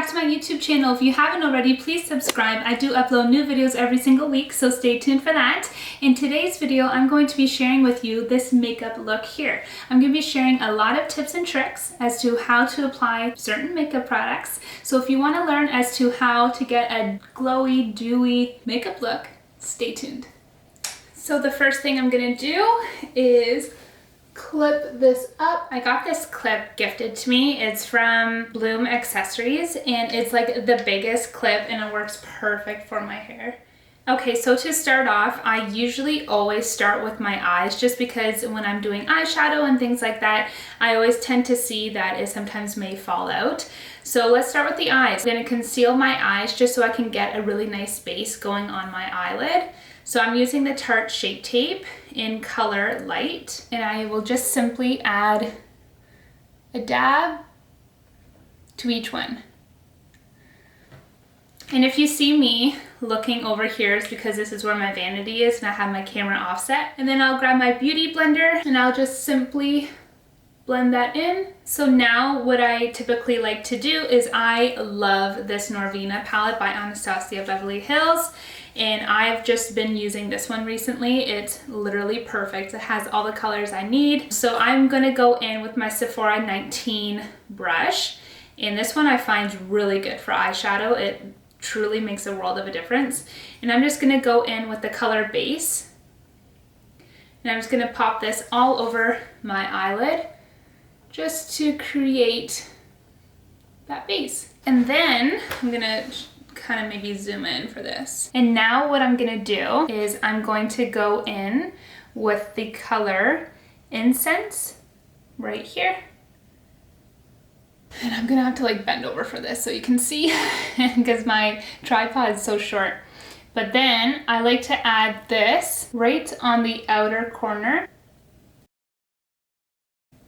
back to my YouTube channel. If you haven't already, please subscribe. I do upload new videos every single week, so stay tuned for that. In today's video, I'm going to be sharing with you this makeup look here. I'm going to be sharing a lot of tips and tricks as to how to apply certain makeup products. So if you want to learn as to how to get a glowy, dewy makeup look, stay tuned. So the first thing I'm going to do is clip this up. I got this clip gifted to me. It's from Bloom Accessories and it's like the biggest clip and it works perfect for my hair. Okay, so to start off, I usually always start with my eyes just because when I'm doing eyeshadow and things like that, I always tend to see that it sometimes may fall out. So let's start with the eyes. I'm going to conceal my eyes just so I can get a really nice base going on my eyelid. So I'm using the Tarte Shape Tape in color Light, and I will just simply add a dab to each one. And if you see me looking over here, it's because this is where my vanity is and I have my camera offset. And then I'll grab my beauty blender and I'll just simply blend that in. So now what I typically like to do is I love this Norvina palette by Anastasia Beverly Hills. And I've just been using this one recently. It's literally perfect. It has all the colors I need. So I'm gonna go in with my Sephora 19 brush. And this one I find really good for eyeshadow. It truly makes a world of a difference. And I'm just gonna go in with the color Base. And I'm just gonna pop this all over my eyelid just to create that base. And then I'm gonna kind of maybe zoom in for this. And now what I'm gonna do is I'm going to go in with the color Incense right here. And I'm gonna have to like bend over for this so you can see because my tripod is so short. But then I like to add this right on the outer corner.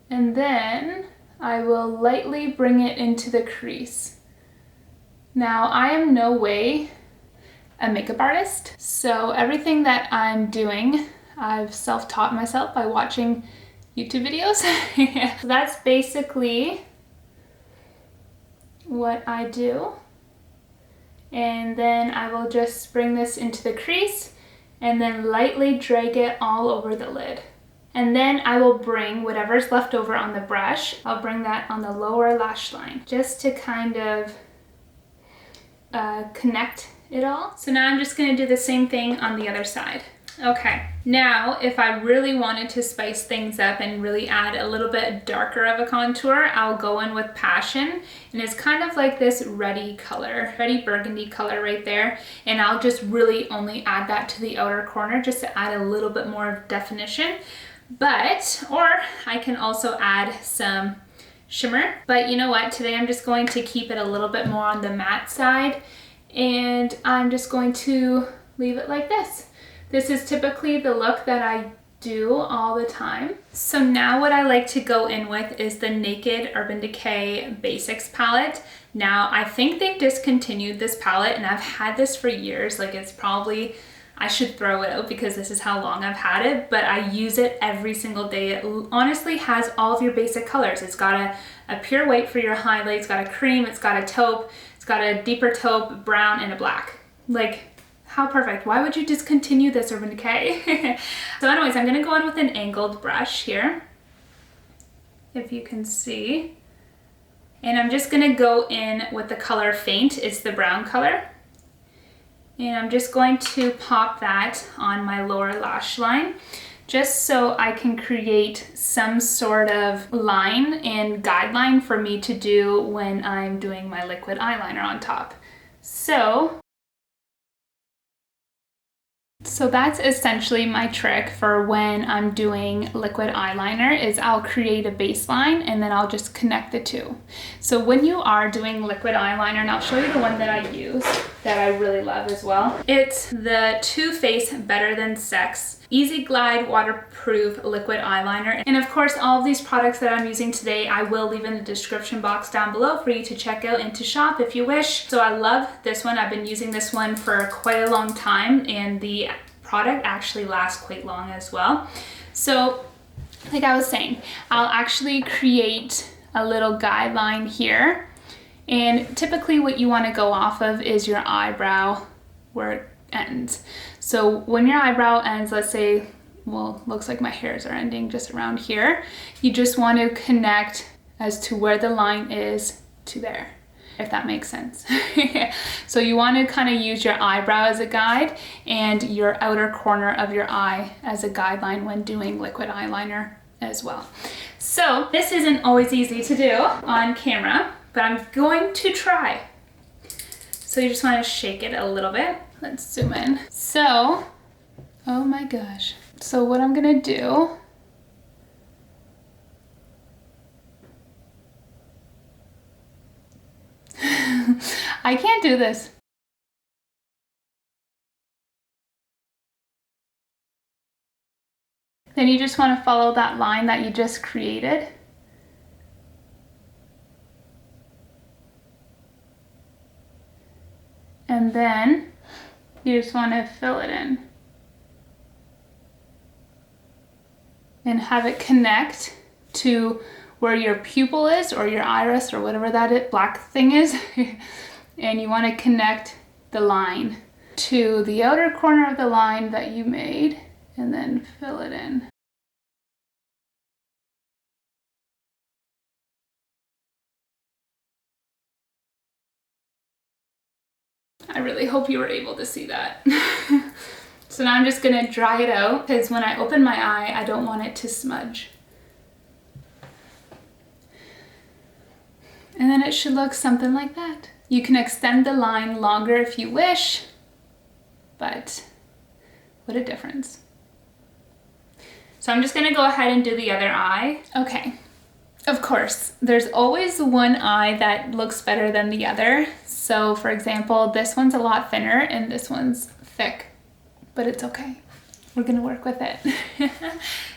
And then I will lightly bring it into the crease. Now, I am no way a makeup artist, so everything that I'm doing, I've self-taught myself by watching YouTube videos. So that's basically what I do. And then I will just bring this into the crease and then lightly drag it all over the lid. And then I will bring whatever's left over on the brush, I'll bring that on the lower lash line just to kind of connect it all. So now I'm just going to do the same thing on the other side. Okay, now if I really wanted to spice things up and really add a little bit darker of a contour, I'll go in with Passion, and it's kind of like this reddy color, reddy burgundy color right there, and I'll just really only add that to the outer corner just to add a little bit more definition. Or I can also add some shimmer, but you know what, today I'm just going to keep it a little bit more on the matte side, and I'm just going to leave it like this. This is typically the look that I do all the time. So now what I like to go in with is the Naked Urban Decay Basics palette. Now I think they've discontinued this palette and I've had this for years. Like it's probably, I should throw it out because this is how long I've had it, but I use it every single day. It honestly has all of your basic colors. It's got a pure white for your highlight, it's got a cream, it's got a taupe, it's got a deeper taupe, brown, and a black. Like, how perfect. Why would you discontinue this Urban Decay? So anyways, I'm gonna go in with an angled brush here, if you can see. And I'm just gonna go in with the color Faint, it's the brown color. And I'm just going to pop that on my lower lash line just so I can create some sort of line and guideline for me to do when I'm doing my liquid eyeliner on top. So that's essentially my trick for when I'm doing liquid eyeliner is I'll create a baseline and then I'll just connect the two. So when you are doing liquid eyeliner, and I'll show you the one that I use that I really love as well. It's the Too Faced Better Than Sex Easy Glide Waterproof Liquid Eyeliner. And of course, all of these products that I'm using today, I will leave in the description box down below for you to check out and to shop if you wish. So I love this one. I've been using this one for quite a long time and the product actually lasts quite long as well. So like I was saying, I'll actually create a little guideline here And typically what you want to go off of is your eyebrow where it ends. So when your eyebrow ends, let's say, well, looks like my hairs are ending just around here, you just want to connect as to where the line is to there, if that makes sense. So you want to kind of use your eyebrow as a guide and your outer corner of your eye as a guideline when doing liquid eyeliner as well. So this isn't always easy to do on camera, but I'm going to try. So you just want to shake it a little bit. Let's zoom in. So, oh my gosh. So what I'm gonna do, I can't do this. Then you just want to follow that line that you just created. And then you just want to fill it in. And have it connect to where your pupil is or your iris or whatever that black thing is. And you want to connect the line to the outer corner of the line that you made and then fill it in. I really hope you were able to see that. So now I'm just gonna dry it out because when I open my eye, I don't want it to smudge. And then it should look something like that. You can extend the line longer if you wish, but what a difference. So I'm just gonna go ahead and do the other eye. Okay, of course, there's always one eye that looks better than the other. So for example, this one's a lot thinner and this one's thick. But it's okay. We're gonna work with it.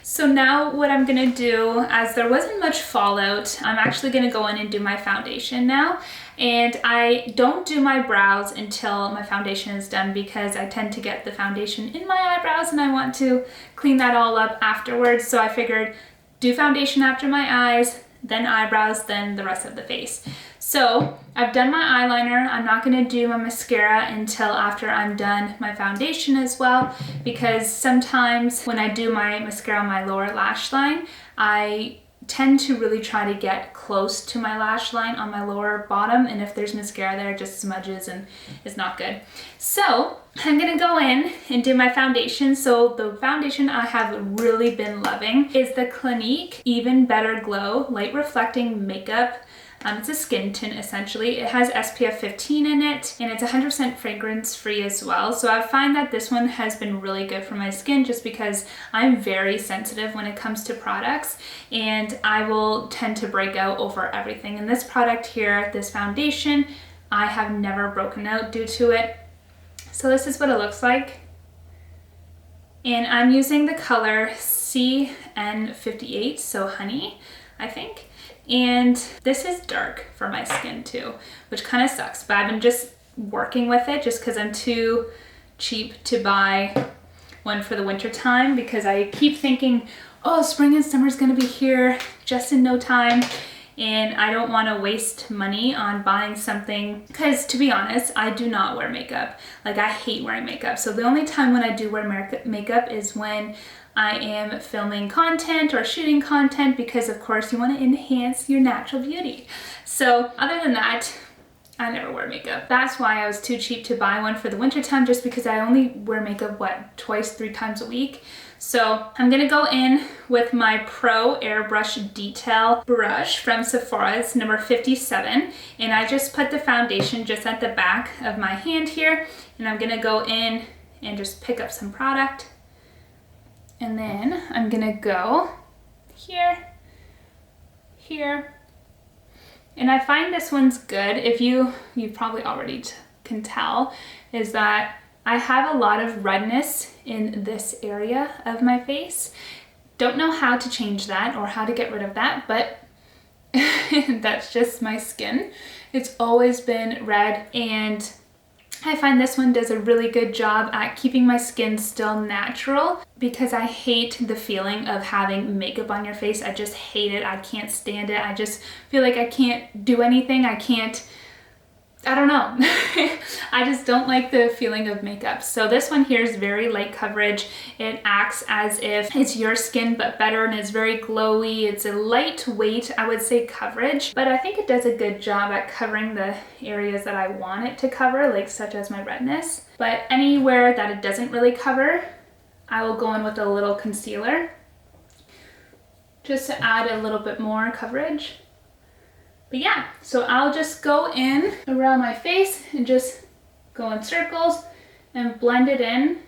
So now what I'm gonna do, as there wasn't much fallout, I'm actually gonna go in and do my foundation now. And I don't do my brows until my foundation is done because I tend to get the foundation in my eyebrows and I want to clean that all up afterwards. So I figured do foundation after my eyes, then eyebrows, then the rest of the face. So I've done my eyeliner. I'm not gonna do my mascara until after I'm done my foundation as well, because sometimes when I do my mascara on my lower lash line, I tend to really try to get close to my lash line on my lower bottom, and if there's mascara there, it just smudges and is not good. So I'm gonna go in and do my foundation. So the foundation I have really been loving is the Clinique Even Better Glow Light Reflecting Makeup. It's a skin tint essentially. It has SPF 15 in it and it's 100% fragrance free as well. So I find that this one has been really good for my skin just because I'm very sensitive when it comes to products and I will tend to break out over everything. And this product here, this foundation, I have never broken out due to it. So this is what it looks like. And I'm using the color CN58, so honey, I think. And this is dark for my skin too, which kind of sucks, but I've been just working with it just because I'm too cheap to buy one for the winter time because I keep thinking, oh, spring and summer is gonna be here just in no time. And I don't want to waste money on buying something because, to be honest, I do not wear makeup. Like, I hate wearing makeup. So the only time when I do wear makeup is when I am filming content or shooting content because, of course, you want to enhance your natural beauty. So other than that, I never wear makeup. That's why I was too cheap to buy one for the winter time, just because I only wear makeup, what, twice, 3 times a week. So I'm gonna go in with my Pro Airbrush Detail brush from Sephora. It's number 57. And I just put the foundation just at the back of my hand here. And I'm gonna go in and just pick up some product. And then I'm gonna go here, here. And I find this one's good. If you probably already can tell, is that I have a lot of redness in this area of my face. Don't know how to change that or how to get rid of that, but that's just my skin. It's always been red, and I find this one does a really good job at keeping my skin still natural because I hate the feeling of having makeup on your face. I just hate it. I can't stand it. I just feel like I can't do anything. I don't know. I just don't like the feeling of makeup. So this one here is very light coverage. It acts as if it's your skin but better, and it's very glowy. It's a lightweight, I would say, coverage, but I think it does a good job at covering the areas that I want it to cover, like such as my redness. But anywhere that it doesn't really cover, I will go in with a little concealer just to add a little bit more coverage. But yeah, so I'll just go in around my face and just go in circles and blend it in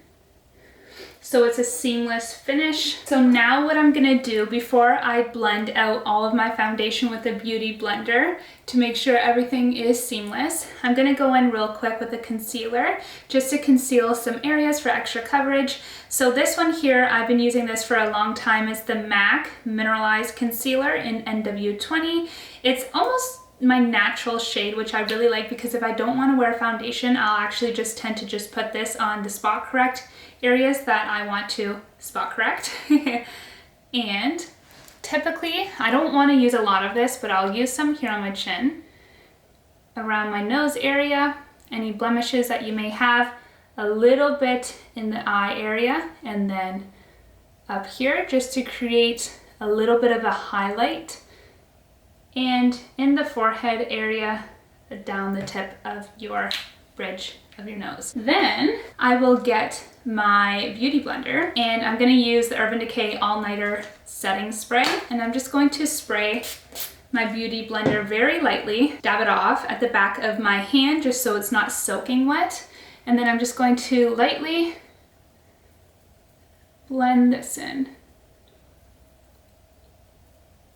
so it's a seamless finish. So now what I'm gonna do before I blend out all of my foundation with a beauty blender to make sure everything is seamless, I'm gonna go in real quick with a concealer just to conceal some areas for extra coverage. So this one here, I've been using this for a long time. It's the MAC Mineralize Concealer in NW20. It's almost my natural shade, which I really like because if I don't want to wear foundation, I'll actually just tend to just put this on the spot correct areas that I want to spot correct. And typically, I don't want to use a lot of this, but I'll use some here on my chin, around my nose area, any blemishes that you may have, a little bit in the eye area, and then up here just to create a little bit of a highlight, and in the forehead area down the tip of your bridge of your nose. Then I will get my beauty blender and I'm going to use the Urban Decay All Nighter Setting Spray, and I'm just going to spray my beauty blender very lightly, dab it off at the back of my hand just so it's not soaking wet, and then I'm just going to lightly blend this in.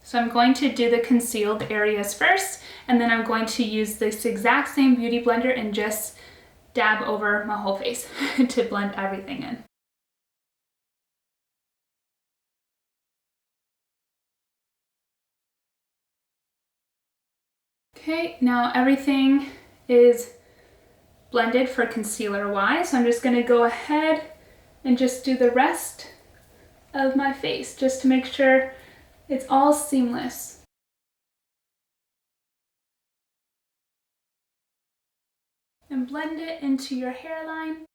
So I'm going to do the concealed areas first, and then I'm going to use this exact same beauty blender and just dab over my whole face to blend everything in. Okay, now everything is blended for concealer wise, so I'm just going to go ahead and just do the rest of my face just to make sure it's all seamless. And blend it into your hairline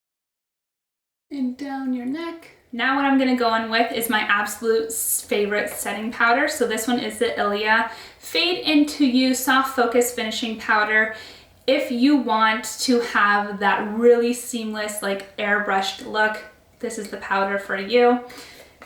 and down your neck. Now what I'm gonna go in with is my absolute favorite setting powder. So this one is the ILIA Fade Into You Soft Focus Finishing Powder. If you want to have that really seamless, like airbrushed look, this is the powder for you.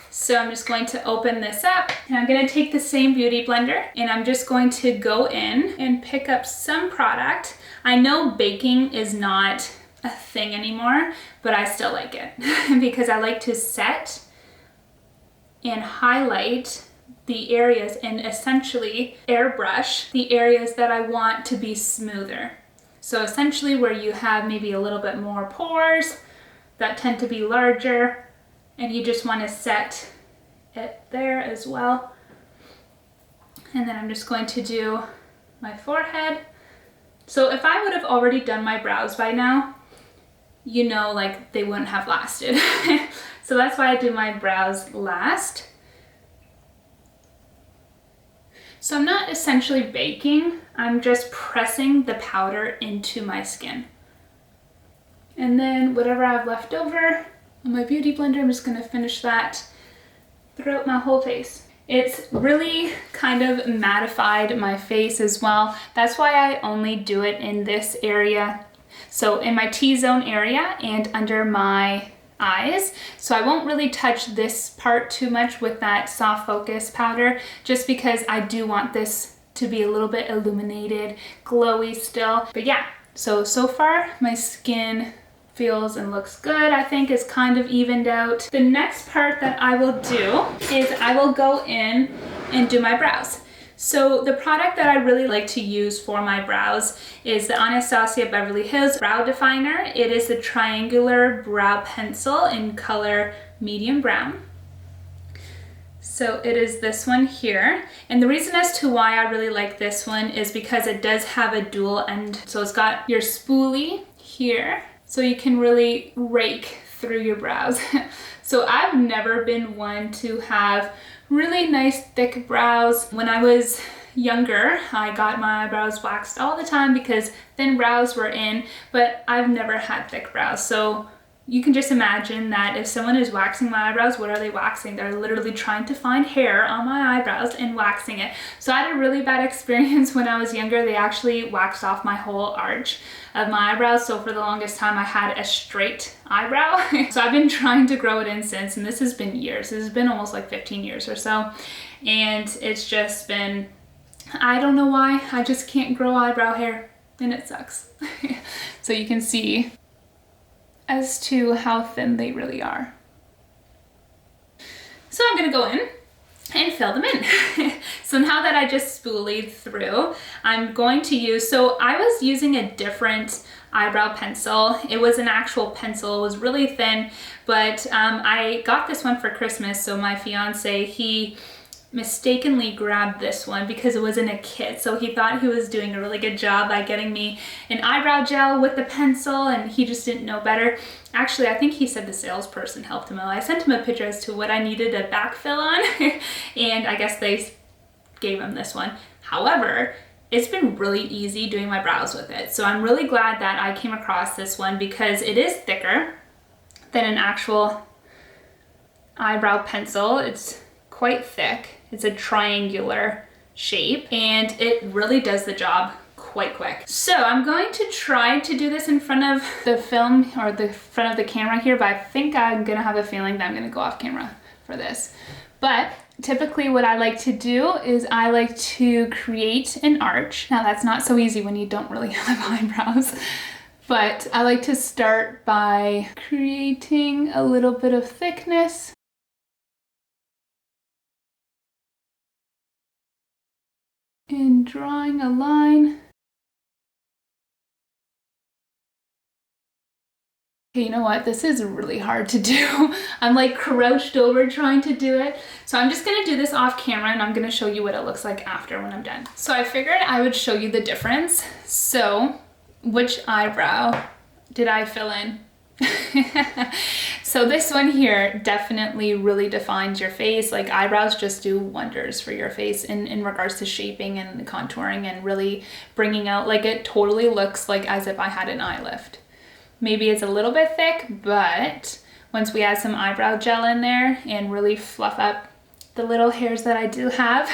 So I'm just going to open this up, and I'm going to take the same beauty blender and I'm just going to go in and pick up some product. I know baking is not a thing anymore, but I still like it because I like to set and highlight the areas and essentially airbrush the areas that I want to be smoother. So essentially where you have maybe a little bit more pores that tend to be larger, and you just want to set it there as well. And then I'm just going to do my forehead. So if I would have already done my brows by now, you know, like they wouldn't have lasted. So that's why I do my brows last. So I'm not essentially baking, I'm just pressing the powder into my skin. And then whatever I have left over on my beauty blender, I'm just gonna finish that throughout my whole face. It's really kind of mattified my face as well. That's why I only do it in this area. So in my T-zone area and under my eyes. So I won't really touch this part too much with that soft focus powder, just because I do want this to be a little bit illuminated, glowy still. But yeah, so far my skin feels and looks good. I think it's kind of evened out. The next part that I will do is I will go in and do my brows. So the product that I really like to use for my brows is the Anastasia Beverly Hills Brow Definer. It is the triangular brow pencil in color medium brown. So it is this one here. And the reason as to why I really like this one is because it does have a dual end. So it's got your spoolie here so you can really rake through your brows. So I've never been one to have really nice thick brows. When I was younger, I got my eyebrows waxed all the time because thin brows were in, but I've never had thick brows. So you can just imagine that if someone is waxing my eyebrows, what are they waxing? They're literally trying to find hair on my eyebrows and waxing it. So I had a really bad experience when I was younger. They actually waxed off my whole arch of my eyebrows. So for the longest time, I had a straight eyebrow. So I've been trying to grow it in since, and this has been years. This has been almost like 15 years or so. And it's just been, I don't know why, I just can't grow eyebrow hair and it sucks. So you can see as to how thin they really are. So I'm gonna go in and fill them in. So now that I just spoolied through, I'm going to use, so I was using a different eyebrow pencil. It was an actual pencil, it was really thin, but I got this one for Christmas. So my fiance, he mistakenly grabbed this one because it was in a kit. So he thought he was doing a really good job by getting me an eyebrow gel with the pencil, and he just didn't know better. Actually, I think he said the salesperson helped him out. I sent him a picture as to what I needed a backfill on, and I guess they gave him this one. However, it's been really easy doing my brows with it. So I'm really glad that I came across this one because it is thicker than an actual eyebrow pencil. It's quite thick. It's a triangular shape and it really does the job quite quick. So I'm going to try to do this in front of the film or the front of the camera here, but I think I'm gonna have a feeling that I'm gonna go off camera for this. But typically what I like to do is I like to create an arch. Now that's not so easy when you don't really have eyebrows, but I like to start by creating a little bit of thickness. And drawing a line. Okay, you know what? This is really hard to do. I'm like crouched over trying to do it. So I'm just gonna do this off camera and I'm gonna show you what it looks like after when I'm done. So I figured I would show you the difference. So which eyebrow did I fill in? So this one here definitely really defines your face. Like eyebrows just do wonders for your face in regards to shaping and contouring and really bringing out, like it totally looks like as if I had an eye lift. Maybe it's a little bit thick, but once we add some eyebrow gel in there and really fluff up the little hairs that I do have,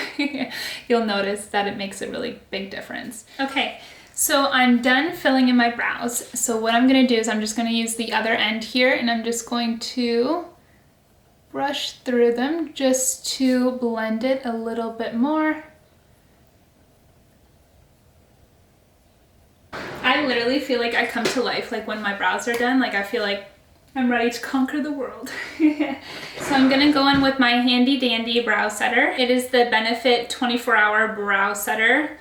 you'll notice that it makes a really big difference. Okay. So I'm done filling in my brows. So what I'm gonna do is I'm just gonna use the other end here and I'm just going to brush through them just to blend it a little bit more. I literally feel like I come to life like when my brows are done. Like I feel like I'm ready to conquer the world. So I'm gonna go in with my handy dandy brow setter. It is the Benefit 24-hour brow setter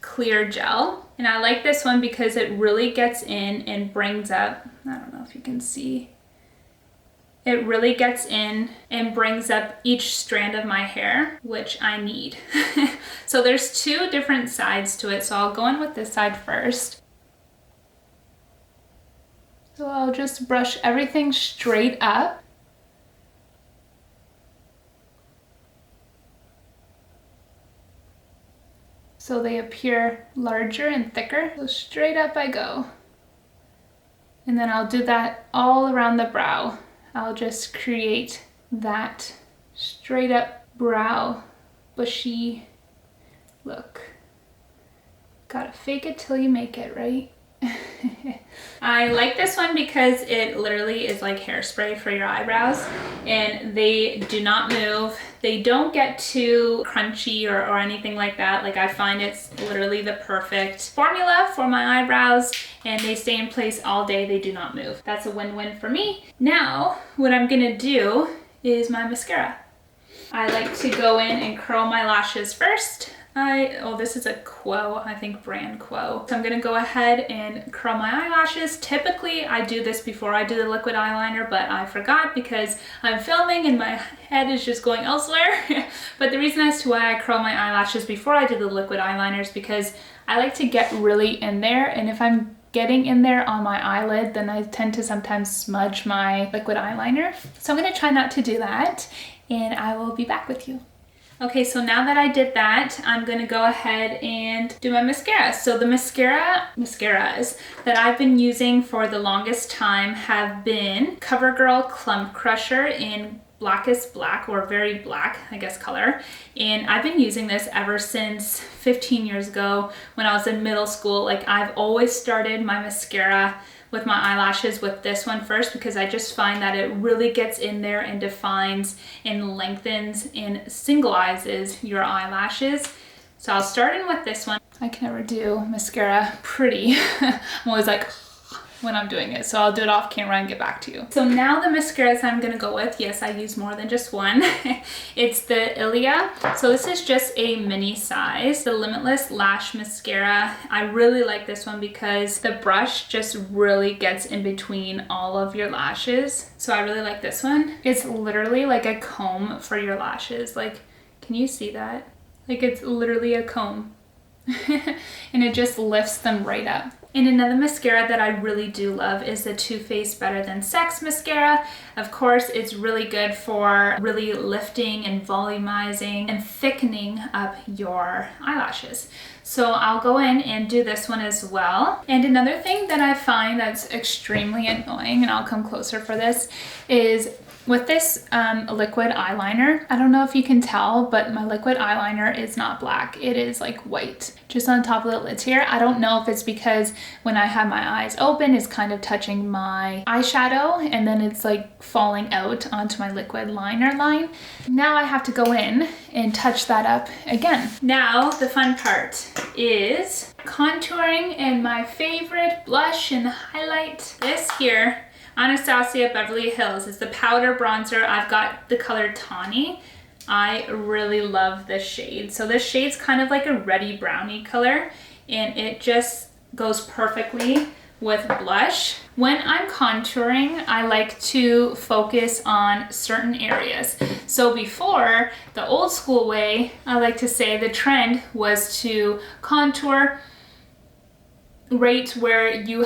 clear gel. And I like this one because it really gets in and brings up, I don't know if you can see, it really gets in and brings up each strand of my hair, which I need. So there's two different sides to it. So I'll go in with this side first. So I'll just brush everything straight up. So they appear larger and thicker. So straight up I go. And then I'll do that all around the brow. I'll just create that straight up brow, bushy look. Gotta fake it till you make it, right? I like this one because it literally is like hairspray for your eyebrows and they do not move. They don't get too crunchy or anything like that. Like I find it's literally the perfect formula for my eyebrows and they stay in place all day. They do not move. That's a win-win for me. Now, what I'm gonna do is my mascara. I like to go in and curl my lashes first. Oh, this is a Quo, I think brand Quo. So I'm gonna go ahead and curl my eyelashes. Typically, I do this before I do the liquid eyeliner, but I forgot because I'm filming and my head is just going elsewhere. But the reason as to why I curl my eyelashes before I do the liquid eyeliner is because I like to get really in there, and if I'm getting in there on my eyelid, then I tend to sometimes smudge my liquid eyeliner. So I'm gonna try not to do that, and I will be back with you. Okay, so now that I did that, I'm gonna go ahead and do my mascara. So the mascaras that I've been using for the longest time have been Covergirl Clump Crusher in Blackest Black, or very black, I guess, color. And I've been using this ever since 15 years ago when I was in middle school. Like, I've always started my mascara with my eyelashes with this one first, because I just find that it really gets in there and defines and lengthens and singleizes your eyelashes. So I'll start in with this one. I can never do mascara pretty. I'm always like when I'm doing it, so I'll do it off camera and get back to you. So now the mascaras I'm gonna go with, yes, I use more than just one. It's the ILIA. So this is just a mini size, the Limitless Lash Mascara. I really like this one because the brush just really gets in between all of your lashes. So I really like this one. It's literally like a comb for your lashes. Like, can you see that? Like, it's literally a comb. And it just lifts them right up. And another mascara that I really do love is the Too Faced Better Than Sex mascara. Of course, it's really good for really lifting and volumizing and thickening up your eyelashes. So I'll go in and do this one as well. And another thing that I find that's extremely annoying, and I'll come closer for this, is with this liquid eyeliner. I don't know if you can tell, but my liquid eyeliner is not black. It is like white, just on top of the lids here. I don't know if it's because when I have my eyes open, it's kind of touching my eyeshadow and then it's like falling out onto my liquid liner line. Now I have to go in and touch that up again. Now the fun part is contouring, and my favorite blush and highlight. This here, Anastasia Beverly Hills, is the powder bronzer. I've got the color Tawny. I really love this shade. So this shade's kind of like a reddy brownie color, and it just goes perfectly with blush. When I'm contouring, I like to focus on certain areas. So before, the old school way, I like to say the trend was to contour right where you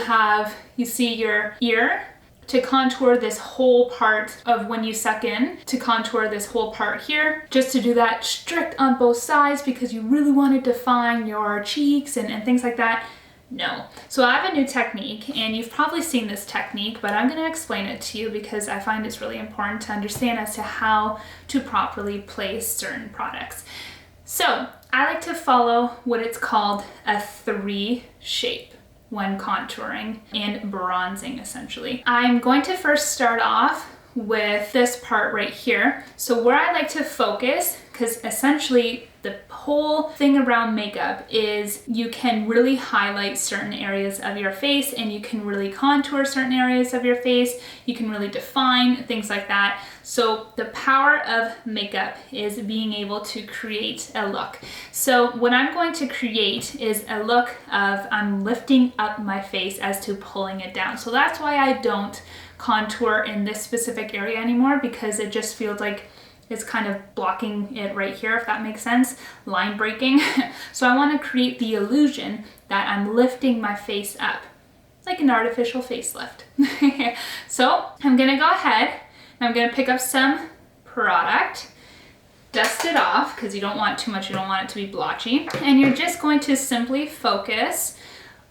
see your ear, to contour this whole part of when you suck in, to contour this whole part here, just to do that strict on both sides because you really want to define your cheeks and things like that. No. So I have a new technique, and you've probably seen this technique, but I'm going to explain it to you because I find it's really important to understand as to how to properly place certain products. So I like to follow what it's called a 3 shape when contouring and bronzing, essentially. I'm going to first start off with this part right here. So where I like to focus, because essentially the whole thing around makeup is you can really highlight certain areas of your face, and you can really contour certain areas of your face. You can really define things like that. So the power of makeup is being able to create a look. So what I'm going to create is a look of I'm lifting up my face as to pulling it down. So that's why I don't contour in this specific area anymore, because it just feels like it's kind of blocking it right here, if that makes sense, line breaking. So I want to create the illusion that I'm lifting my face up, like an artificial facelift. So I'm gonna go ahead and I'm gonna pick up some product, dust it off, because you don't want too much, you don't want it to be blotchy. And you're just going to simply focus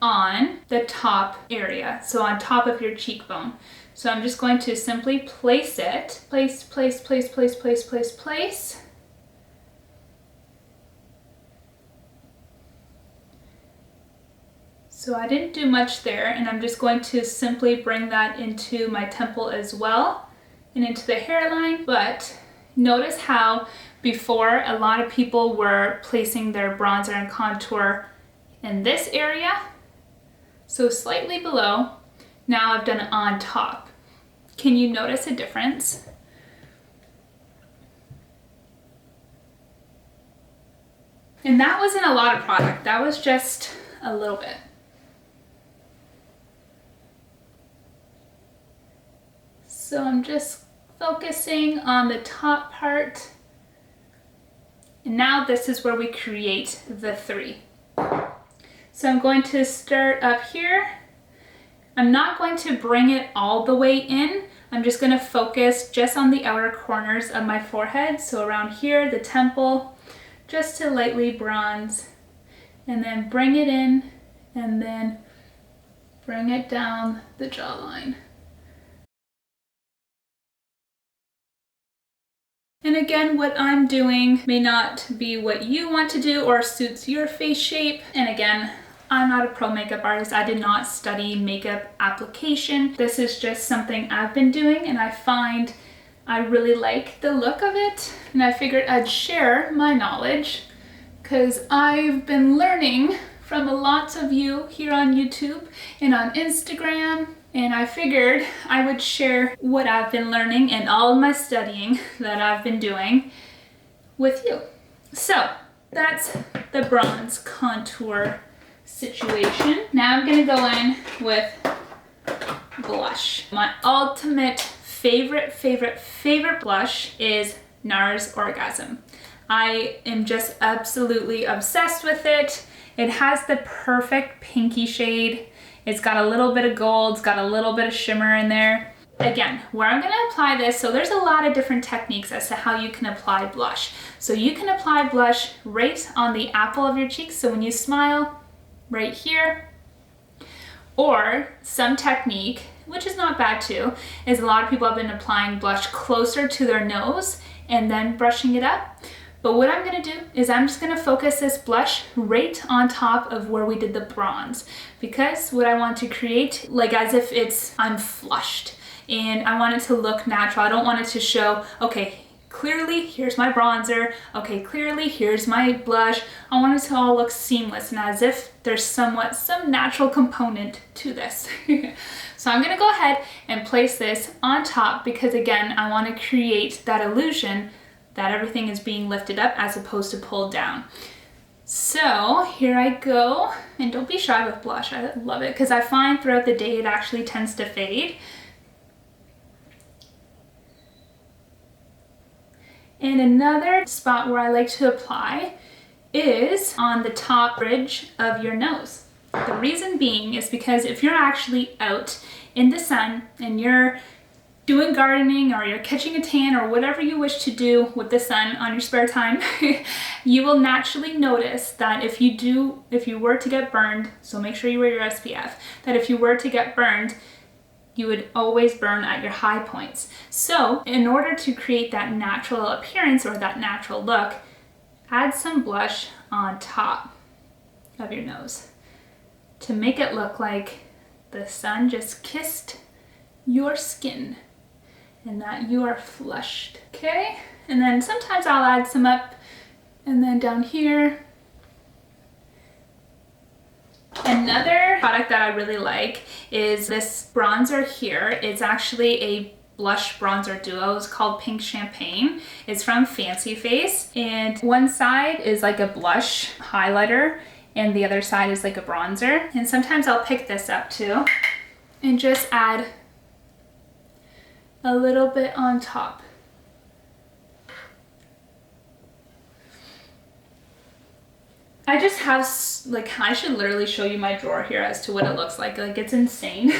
on the top area, so on top of your cheekbone. So I'm just going to simply place it, place. So I didn't do much there, and I'm just going to simply bring that into my temple as well and into the hairline. But notice how before a lot of people were placing their bronzer and contour in this area, so slightly below. Now I've done it on top. Can you notice a difference? And that wasn't a lot of product, that was just a little bit. So I'm just focusing on the top part. And now this is where we create the 3. So I'm going to start up here I'm not going to bring it all the way in. I'm just going to focus just on the outer corners of my forehead. So around here, the temple, just to lightly bronze, and then bring it in, and then bring it down the jawline. And again, what I'm doing may not be what you want to do or suits your face shape. And again, I'm not a pro makeup artist. I did not study makeup application. This is just something I've been doing, and I find I really like the look of it. And I figured I'd share my knowledge because I've been learning from a lot of you here on YouTube and on Instagram. And I figured I would share what I've been learning and all of my studying that I've been doing with you. So that's the bronze contour situation. Now I'm gonna go in with blush. My ultimate favorite blush is NARS Orgasm. I am just absolutely obsessed with it. It has the perfect pinky shade. It's got a little bit of gold, it's got a little bit of shimmer in there. Again, where I'm gonna apply this, so there's a lot of different techniques as to how you can apply blush. So you can apply blush right on the apple of your cheeks, so when you smile, right here. Or some technique, which is not bad too, is a lot of people have been applying blush closer to their nose and then brushing it up. But what I'm gonna do is I'm just gonna focus this blush right on top of where we did the bronze, because what I want to create, like as if I'm flushed, and I want it to look natural. I don't want it to show, okay, clearly here's my bronzer, okay, clearly here's my blush. I want it to all look seamless and as if there's some natural component to this. So I'm gonna go ahead and place this on top because again, I wanna create that illusion that everything is being lifted up as opposed to pulled down. So here I go, and don't be shy with blush. I love it because I find throughout the day it actually tends to fade. And another spot where I like to apply is on the top ridge of your nose. The reason being is because if you're actually out in the sun and you're doing gardening or you're catching a tan or whatever you wish to do with the sun on your spare time, you will naturally notice that if you were to get burned, so make sure you wear your SPF, that if you were to get burned, you would always burn at your high points. So in order to create that natural appearance or that natural look, add some blush on top of your nose to make it look like the sun just kissed your skin and that you are flushed, okay? And then sometimes I'll add some up and then down here. Another product that I really like is this bronzer here. It's actually a blush bronzer duo. It's called Pink Champagne. It's from Fancy Face, and one side is like a blush highlighter and the other side is like a bronzer. And sometimes I'll pick this up too and just add a little bit on top. I just have, like, I should literally show you my drawer here as to what it looks like. Like, it's insane.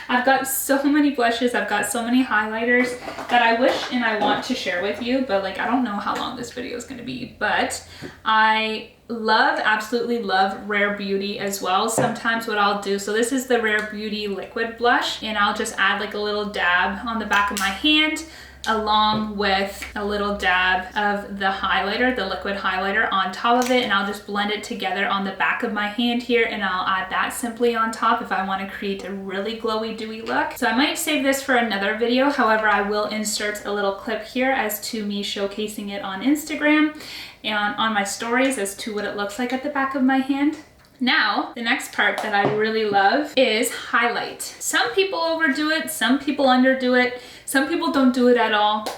I've got so many blushes, I've got so many highlighters that I wish and I want to share with you, but like, I don't know how long this video is going to be. But I absolutely love Rare Beauty as well. Sometimes what I'll do, so this is the Rare Beauty liquid blush, and I'll just add like a little dab on the back of my hand along with a little dab of the highlighter, the liquid highlighter on top of it, and I'll just blend it together on the back of my hand here, and I'll add that simply on top if I want to create a really glowy dewy look. So I might save this for another video, however I will insert a little clip here as to me showcasing it on Instagram and on my stories as to what it looks like at the back of my hand. Now, the next part that I really love is highlight. Some people overdo it, some people underdo it, some people don't do it at all.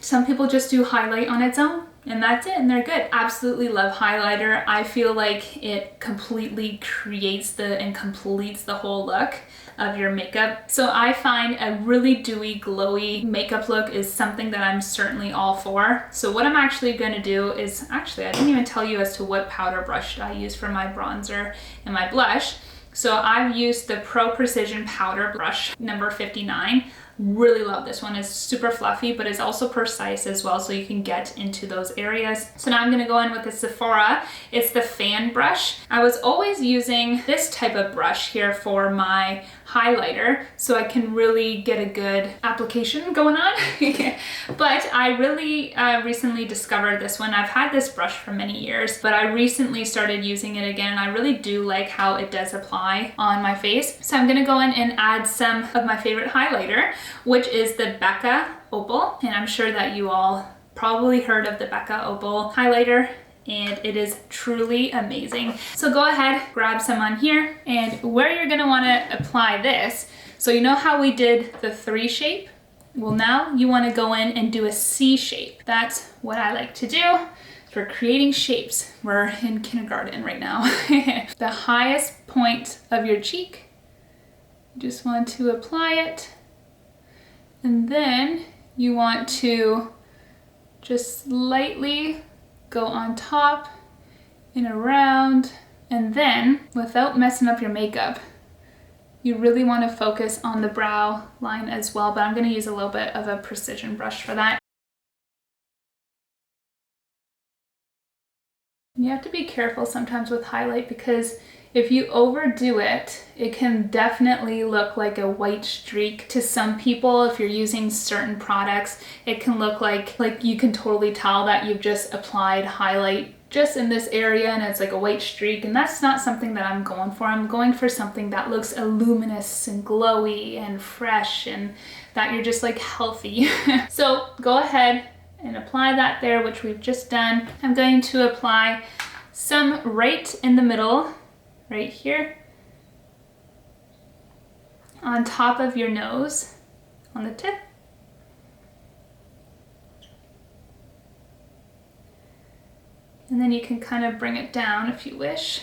Some people just do highlight on its own and that's it, and they're good. Absolutely love highlighter. I feel like it completely creates and completes the whole look of your makeup. So I find a really dewy, glowy makeup look is something that I'm certainly all for. So what I'm actually gonna do is, actually I didn't even tell you as to what powder brush I use for my bronzer and my blush. So I've used the Pro Precision Powder Brush number 59. Really love this one. It's super fluffy, but it's also precise as well, so you can get into those areas. So now I'm gonna go in with the Sephora. It's the fan brush. I was always using this type of brush here for my highlighter, so I can really get a good application going on. But I really recently discovered this one. I've had this brush for many years, but I recently started using it again. I really do like how it does apply on my face. So I'm gonna go in and add some of my favorite highlighter, which is the BECCA Opal. And I'm sure that you all probably heard of the BECCA Opal highlighter, and it is truly amazing. So go ahead, grab some on here, and where you're gonna wanna apply this, so you know how we did the 3 shape? Well, now you wanna go in and do a C shape. That's what I like to do for creating shapes. We're in kindergarten right now. The highest point of your cheek, you just want to apply it. And then you want to just lightly go on top and around. And then, without messing up your makeup, you really want to focus on the brow line as well, but I'm going to use a little bit of a precision brush for that. You have to be careful sometimes with highlight, because if you overdo it, it can definitely look like a white streak to some people. If you're using certain products, it can look like you can totally tell that you've just applied highlight just in this area and it's like a white streak, and that's not something that I'm going for. I'm going for something that looks luminous and glowy and fresh, and that you're just like healthy. So go ahead and apply that there, which we've just done. I'm going to apply some right in the middle, right here, on top of your nose, on the tip. And then you can kind of bring it down if you wish.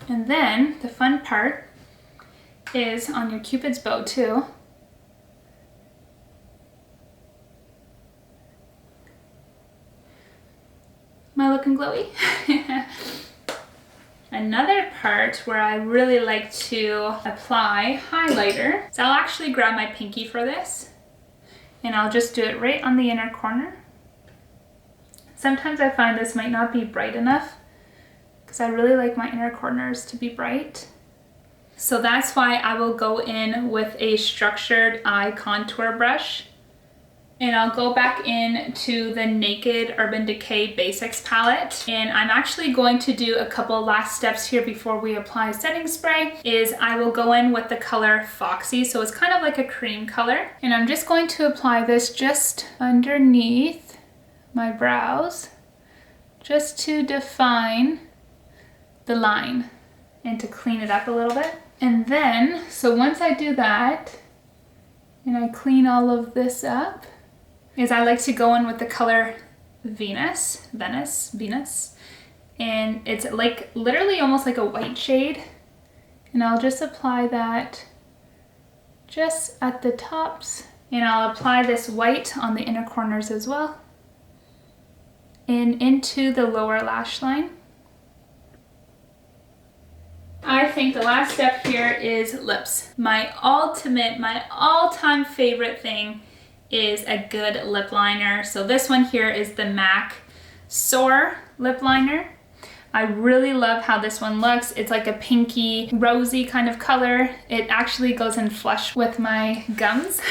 And then the fun part is on your Cupid's bow too. Am I looking glowy? Another part where I really like to apply highlighter, so I'll actually grab my pinky for this, and I'll just do it right on the inner corner. Sometimes I find this might not be bright enough, because I really like my inner corners to be bright. So that's why I will go in with a structured eye contour brush. And I'll go back into the Naked Urban Decay Basics palette. And I'm actually going to do a couple last steps here before we apply setting spray, is I will go in with the color Foxy. So it's kind of like a cream color. And I'm just going to apply this just underneath my brows, just to define the line and to clean it up a little bit. And then, so once I do that, and I clean all of this up, is I like to go in with the color Venus, and it's like literally almost like a white shade, and I'll just apply that just at the tops, and I'll apply this white on the inner corners as well, and into the lower lash line. I think the last step here is lips. My all-time favorite thing is a good lip liner. So this one here is the MAC Soar lip liner. I really love how this one looks. It's like a pinky, rosy kind of color. It actually goes in flush with my gums.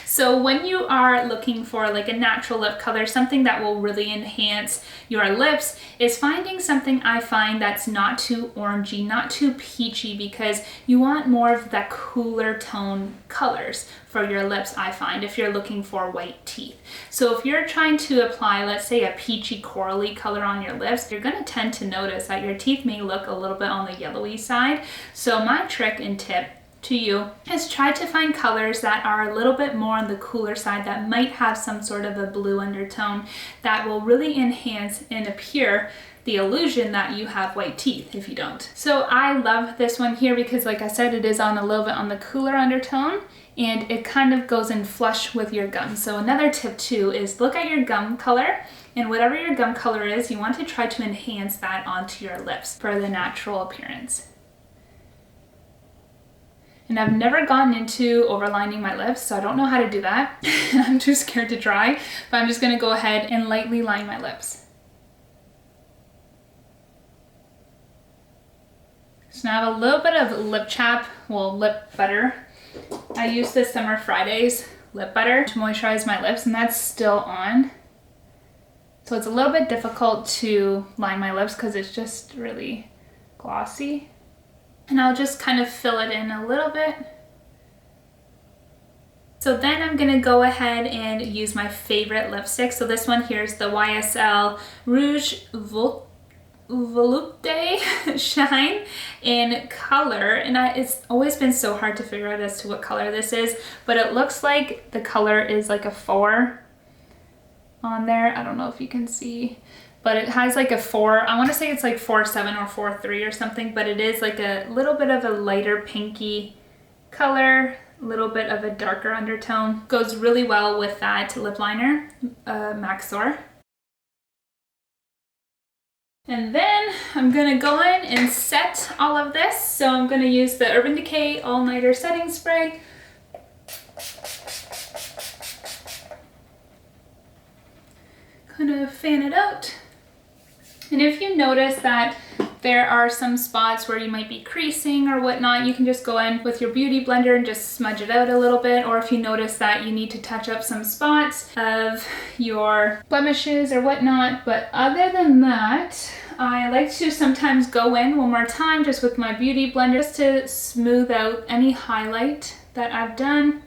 So when you are looking for like a natural lip color, something that will really enhance your lips, is finding something I find that's not too orangey, not too peachy, because you want more of that cooler tone colors for your lips, I find, if you're looking for white teeth. So if you're trying to apply, let's say, a peachy corally color on your lips, you're gonna tend to notice that your teeth may look a little bit on the yellowy side. So my trick and tip to you is try to find colors that are a little bit more on the cooler side, that might have some sort of a blue undertone, that will really enhance and appear the illusion that you have white teeth if you don't. So I love this one here because, like I said, it is on a little bit on the cooler undertone, and it kind of goes in flush with your gum. So another tip too is look at your gum color, and whatever your gum color is, you want to try to enhance that onto your lips for the natural appearance. And I've never gotten into overlining my lips, so I don't know how to do that. I'm too scared to try, but I'm just gonna go ahead and lightly line my lips. So now I have a little bit of lip chap, well, lip butter. I use this Summer Fridays lip butter to moisturize my lips, and that's still on. So it's a little bit difficult to line my lips because it's just really glossy. And I'll just kind of fill it in a little bit. So then I'm gonna go ahead and use my favorite lipstick. So this one here is the YSL Rouge Volupte Shine in color. And it's always been so hard to figure out as to what color this is, but it looks like the color is like a 4 on there. I don't know if you can see, but it has like a 4. I want to say it's like 4.7 or 4.3 or something, but it is like a little bit of a lighter pinky color, a little bit of a darker undertone. Goes really well with that lip liner, Soar. And then I'm gonna go in and set all of this. So I'm gonna use the Urban Decay All Nighter Setting Spray. Kind of fan it out. And if you notice that there are some spots where you might be creasing or whatnot, you can just go in with your beauty blender and just smudge it out a little bit. Or if you notice that you need to touch up some spots of your blemishes or whatnot. But other than that, I like to sometimes go in one more time just with my beauty blender just to smooth out any highlight that I've done,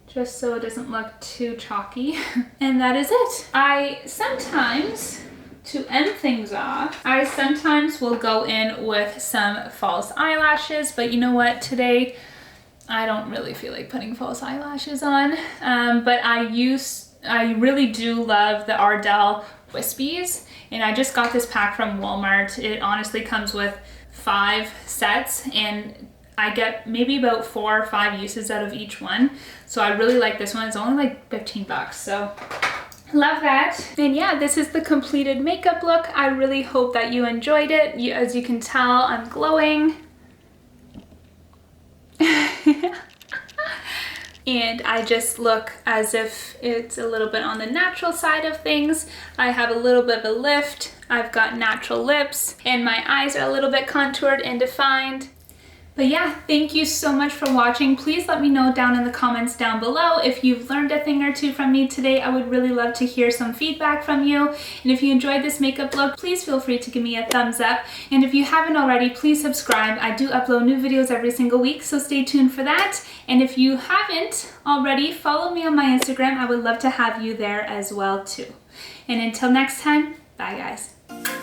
just so it doesn't look too chalky. And that is it. I sometimes, to end things off, I sometimes will go in with some false eyelashes, but you know what, today I don't really feel like putting false eyelashes on. But I really do love the Ardell Wispies, and I just got this pack from Walmart. It honestly comes with 5 sets, and I get maybe about 4 or 5 uses out of each one. So I really like this one. It's only like 15 bucks, so love that. And yeah, this is the completed makeup look. I really hope that you enjoyed it. As you can tell, I'm glowing. And I just look as if it's a little bit on the natural side of things. I have a little bit of a lift. I've got natural lips, and my eyes are a little bit contoured and defined. But yeah, thank you so much for watching. Please let me know down in the comments down below if you've learned a thing or two from me today. I would really love to hear some feedback from you. And if you enjoyed this makeup look, please feel free to give me a thumbs up. And if you haven't already, please subscribe. I do upload new videos every single week, so stay tuned for that. And if you haven't already, follow me on my Instagram. I would love to have you there as well too. And until next time, bye guys.